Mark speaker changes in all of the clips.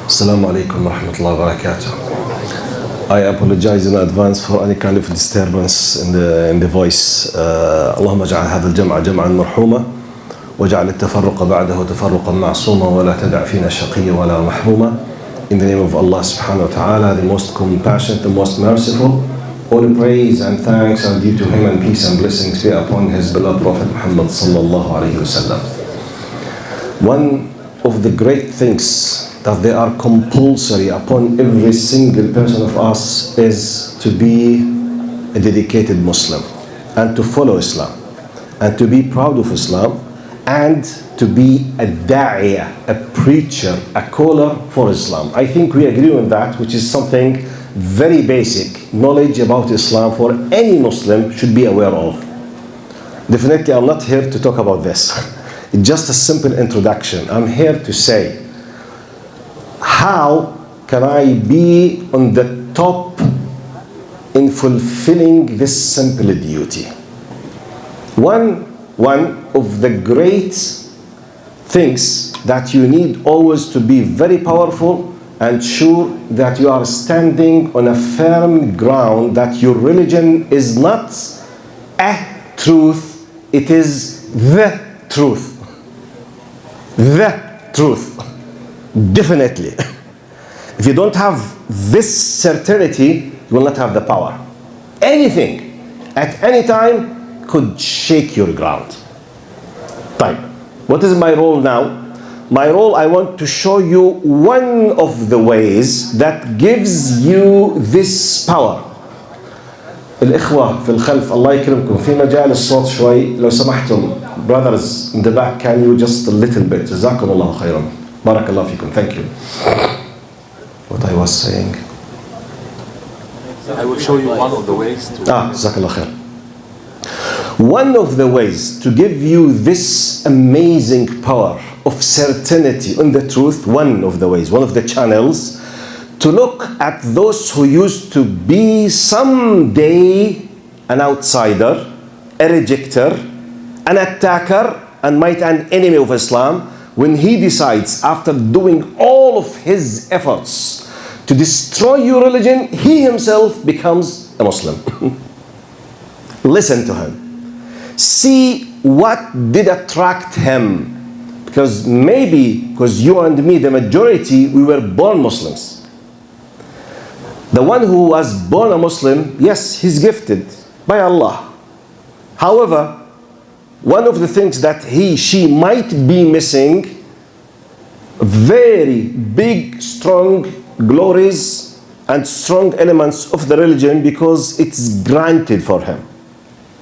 Speaker 1: Assalamu alaikum wa rahmatullahi wa barakatuh. I apologize in advance for any kind of disturbance in the voice. اللهم اجعل هذا الجمع جمعا مرحوما واجعل التفرق بعده تفرقا معصوما ولا تدع فينا شقيا ولا محروما. In the name of Allah subhanahu wa ta'ala, the most compassionate, the most merciful. All praise and thanks are due to him, and peace and blessings be upon his beloved Prophet Muhammad sallallahu alayhi wa sallam. One of the great things that they are compulsory upon every single person of us is to be a dedicated Muslim and to follow Islam and to be proud of Islam and to be a da'iyah, a preacher, a caller for Islam. I think we agree on that, which is something very basic. Knowledge about Islam for any Muslim should be aware of. Definitely I'm not here to talk about this. It's just a simple introduction. I'm here to say, how can I be on the top in fulfilling this simple duty? One of the great things that you need always to be very powerful and sure that you are standing on a firm ground, that your religion is not a truth, it is the truth. The truth. Definitely. If you don't have this certainty, you will not have the power. Anything, at any time, could shake your ground. Right. What is my role now? My role, I want to show you one of the ways that gives you this power. الإخوة في الخلف الله يكرمكم في مجال الصوت شوي لو سمحتم. Brothers in the back, can you just a little bit? جزاكم الله خيرا. بارك الله فيكم. Thank you. What I was saying.
Speaker 2: I will show you one of the ways to.
Speaker 1: جزاك الله خير. One of the ways to give you this amazing power of certainty on the truth, one of the ways, one of the channels, to look at those who used to be someday an outsider, a rejecter, an attacker, and might an enemy of Islam, when he decides, after doing all of his efforts to destroy your religion, he himself becomes a Muslim. Listen to him. See what did attract him. Because because you and me, the majority, we were born Muslims. The one who was born a Muslim, yes, he's gifted by Allah. However, one of the things that she might be missing, very big, strong glories and strong elements of the religion, because it's granted for him.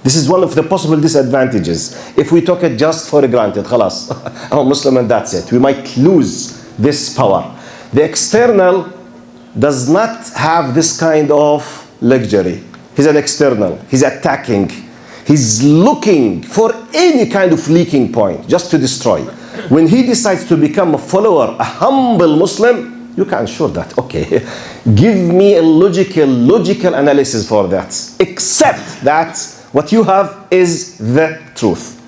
Speaker 1: This is one of the possible disadvantages. If we took it just for granted, خلاص, I'm a Muslim and that's it, we might lose this power. The external does not have this kind of luxury. He's an external, he's attacking, he's looking for any kind of leaking point just to destroy. When he decides to become a follower, a humble Muslim, you can ensure that, okay, give me a logical analysis for that. Except that what you have is the truth.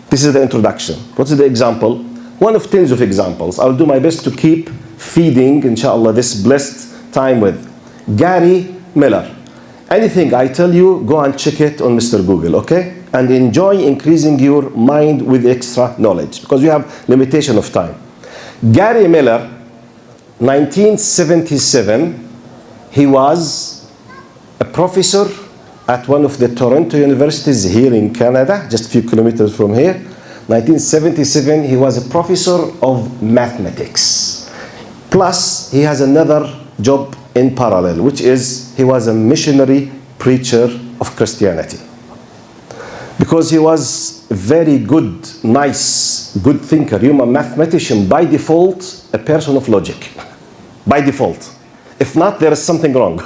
Speaker 1: This is the introduction. What is the example? One of tens of examples. I'll do my best to keep feeding, inshallah, this blessed time with. Gary Miller. Anything I tell you, go and check it on Mr. Google, okay? And enjoy increasing your mind with extra knowledge, because we have limitation of time. Gary Miller, 1977, he was a professor at one of the Toronto universities here in Canada, just a few kilometers from here. 1977, he was a professor of mathematics. Plus, he has another job in parallel, which is he was a missionary preacher of Christianity. Because he was very good, nice, good thinker, human mathematician, by default, a person of logic. By default. If not, there is something wrong.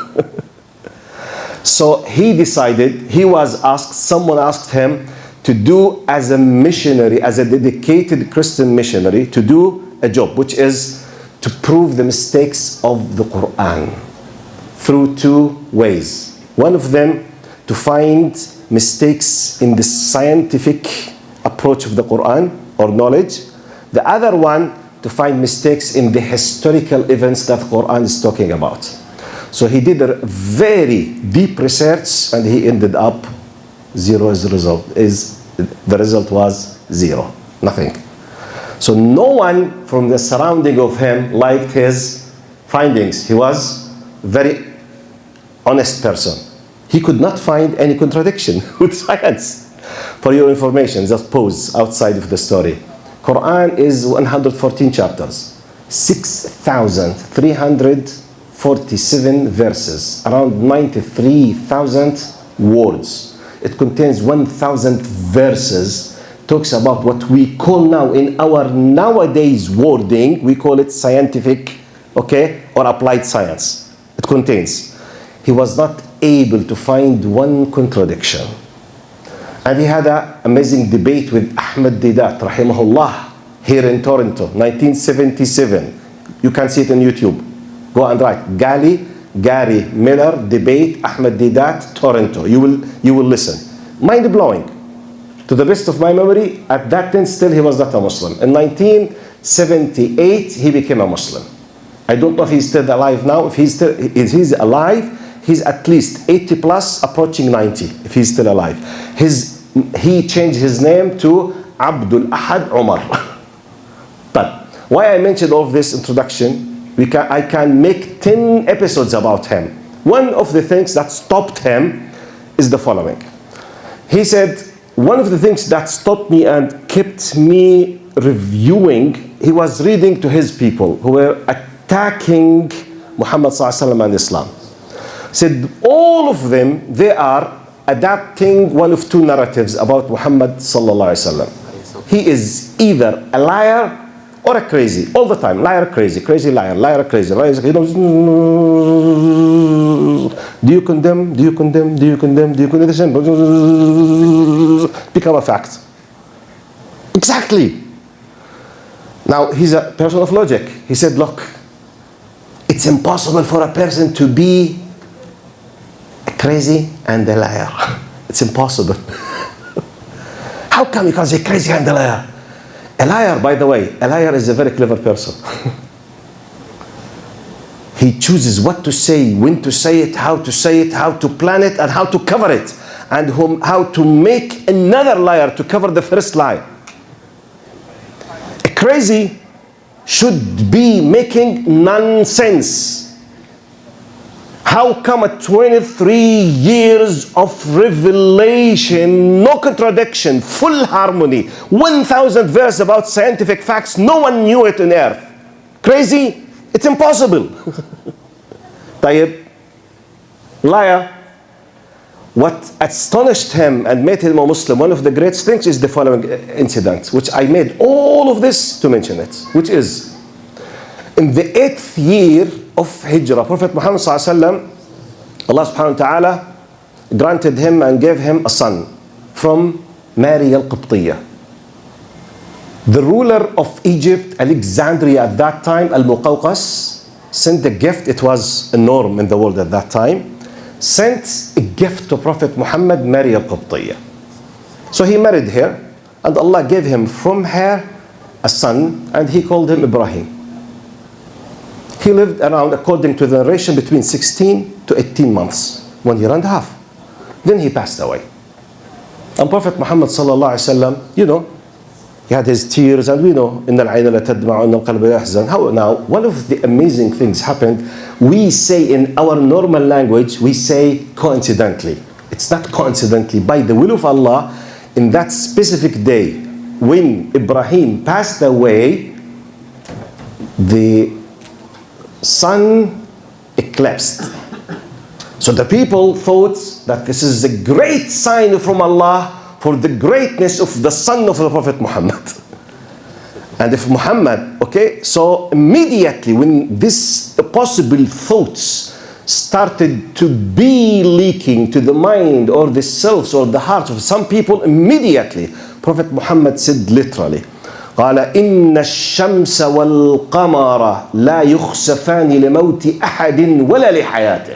Speaker 1: So he decided, someone asked him to do as a missionary, as a dedicated Christian missionary, to do a job, which is to prove the mistakes of the Quran through two ways. One of them, to find mistakes in the scientific approach of the Quran or knowledge. The other one, to find mistakes in the historical events that Quran is talking about. So he did a very deep research and he ended up zero as a result. The result was zero, nothing. So no one from the surrounding of him liked his findings. He was a very honest person. He could not find any contradiction with science. For your information, just pause outside of the story. Quran is 114 chapters, 6,347 verses, around 93,000 words. It contains 1,000 verses, talks about what we call now in our nowadays wording, we call it scientific, okay, or applied science. It contains. He was not able to find one contradiction. And he had an amazing debate with Ahmad Didat, rahimahullah, here in Toronto, 1977. You can see it on YouTube. Go and write, Gary Miller debate, Ahmad Didat, Toronto. You will listen. Mind-blowing. To the best of my memory, at that time still he was not a Muslim. In 1978, he became a Muslim. I don't know if he's still alive now. If he's alive, he's at least 80 plus, approaching 90, if he's still alive. He changed his name to Abdul Ahad Umar. But why I mentioned all of this introduction, I can make 10 episodes about him. One of the things that stopped him is the following. He said, one of the things that stopped me and kept me reviewing, he was reading to his people who were attacking Muhammad and Islam. Said all of them, they are adapting one of two narratives about Muhammad sallallahu alaihi wasallam. He is either a liar or a crazy, all the time. Liar, crazy, crazy, liar, liar, crazy, liar. You know, do you condemn? Do you condemn? Do you condemn? Do you condemn? Become a fact. Exactly. Now he's a person of logic. He said, look, it's impossible for a person to be crazy and a liar. It's impossible. How come you can say crazy and a liar? A liar, by the way, a liar is a very clever person. He chooses what to say, when to say it, how to plan it, and how to cover it, and how to make another liar to cover the first lie. A crazy should be making nonsense. How come at 23 years of revelation, no contradiction, full harmony, 1,000 verses about scientific facts, no one knew it on earth? Crazy? It's impossible. Tayyib, liar. What astonished him and made him a Muslim, one of the greatest things is the following incident, which I made all of this to mention it, which is, in the 8th year of Hijrah, Prophet Muhammad sallallahu Allah subhanahu wa ta'ala granted him and gave him a son from Mary al-Qibtiyya. The ruler of Egypt, Alexandria at that time, Al-Muqawqas, sent a gift. It was a norm in the world at that time. Sent a gift to Prophet Muhammad, Mary al-Qibtiyya. So he married her, and Allah gave him from her a son, and he called him Ibrahim. He lived around, according to the narration, between 16 to 18 months, 1 year and a half. Then he passed away. And Prophet Muhammad sallallahu alaihi wasallam, you know, he had his tears, and we know, إِنَّ الْعَيْنَ لَتَدْمَعُ إِنَّ الْقَلْبَ يَحْزَنُ. How now? One of the amazing things happened. We say in our normal language, we say coincidentally. It's not coincidentally. By the will of Allah, in that specific day, when Ibrahim passed away, the sun eclipsed. So the people thought that this is a great sign from Allah for the greatness of the son of the Prophet Muhammad. And if Muhammad, okay, so immediately when this possible thoughts started to be leaking to the mind or the selves or the hearts of some people, immediately Prophet Muhammad said literally, قال إن الشمس والقمر لا يخسفان لموت أحد ولا لحياته.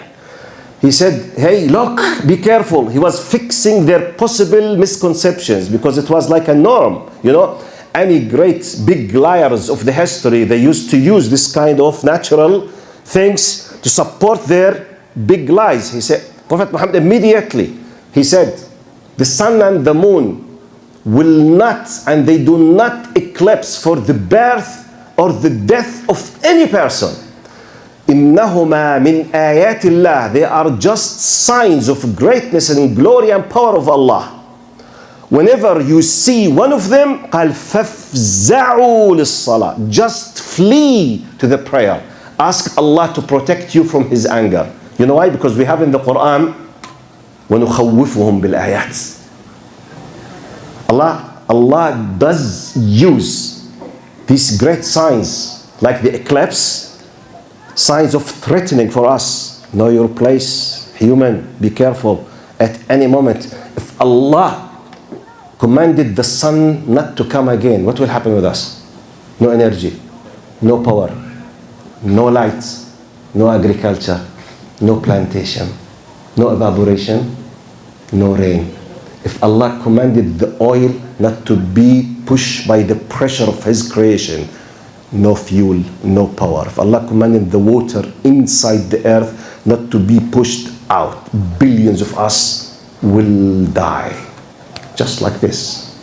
Speaker 1: He said, hey, look, be careful. He was fixing their possible misconceptions because it was like a norm, you know. any great big liars of the history, they used to use this kind of natural things to support their big lies. He said, Prophet Muhammad immediately, he said, the sun and the moon will not, and they do not eclipse for the birth or the death of any person. إِنَّهُمَا مِنْ آيَاتِ اللَّهِ. They are just signs of greatness and glory and power of Allah. Whenever you see one of them, قال فَافْزَعُوا لِلصَّلَاةِ. Just flee to the prayer. Ask Allah to protect you from His anger. You know why? Because we have in the Quran, وَنُخَوِّفُهُمْ بِالْآيَاتِ. Allah does use these great signs, like the eclipse, signs of threatening for us. Know your place, human, be careful. At any moment, if Allah commanded the sun not to come again, what will happen with us? No energy, no power, no light, no agriculture, no plantation, no evaporation, no rain. If Allah commanded the oil not to be pushed by the pressure of His creation, no fuel, no power. If Allah commanded the water inside the earth not to be pushed out, billions of us will die. Just like this.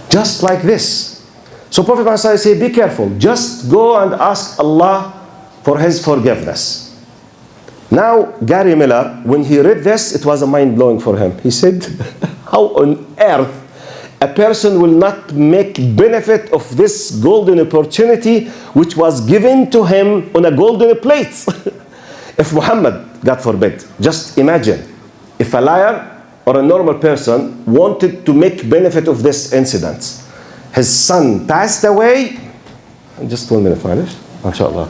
Speaker 1: Just like this. So Prophet Muhammad said, be careful. Just go and ask Allah for His forgiveness. Now, Gary Miller, when he read this, it was a mind-blowing for him. He said, how on earth a person will not make benefit of this golden opportunity which was given to him on a golden plate? If Muhammad, God forbid, just imagine, if a liar or a normal person wanted to make benefit of this incident, his son passed away, just 1 minute, Manish, MashaAllah.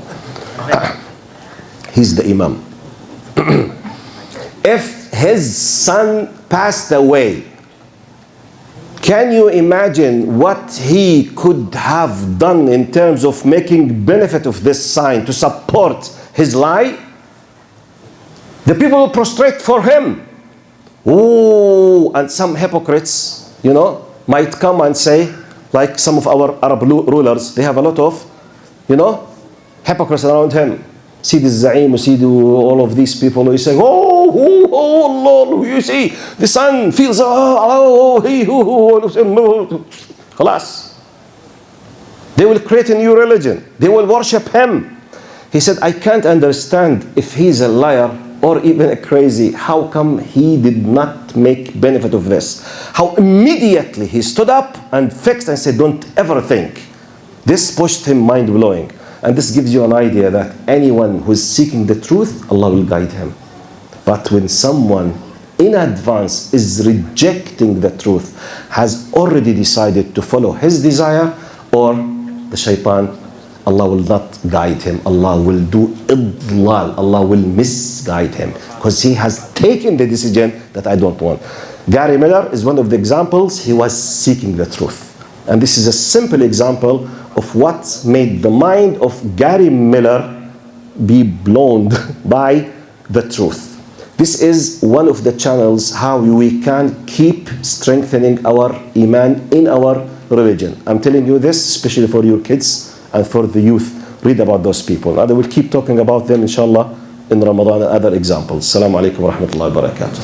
Speaker 1: He's the Imam. If his son passed away, can you imagine what he could have done in terms of making benefit of this sign to support his lie? The people will prostrate for him. Oh, and some hypocrites, you know, might come and say, like some of our Arab rulers, they have a lot of, you know, hypocrites around him. See the Za'im, see all of these people who say, oh, Lord, you see, the son feels, Khalas. They will create a new religion. They will worship him. He said, I can't understand if he's a liar or even a crazy, how come he did not make benefit of this? How immediately he stood up and fixed and said, don't ever think. This pushed him mind-blowing. And this gives you an idea that anyone who is seeking the truth, Allah will guide him. But when someone in advance is rejecting the truth, has already decided to follow his desire or the shaitan, Allah will not guide him. Allah will do idlal. Allah will misguide him because he has taken the decision that I don't want. Gary Miller is one of the examples. He was seeking the truth. And this is a simple example of what made the mind of Gary Miller be blown by the truth. This is one of the channels how we can keep strengthening our iman in our religion. I'm telling you this especially for your kids and for the youth. Read about those people. And I will keep talking about them inshallah in Ramadan and other examples. Assalamu alaikum wa rahmatullahi wa barakatuh.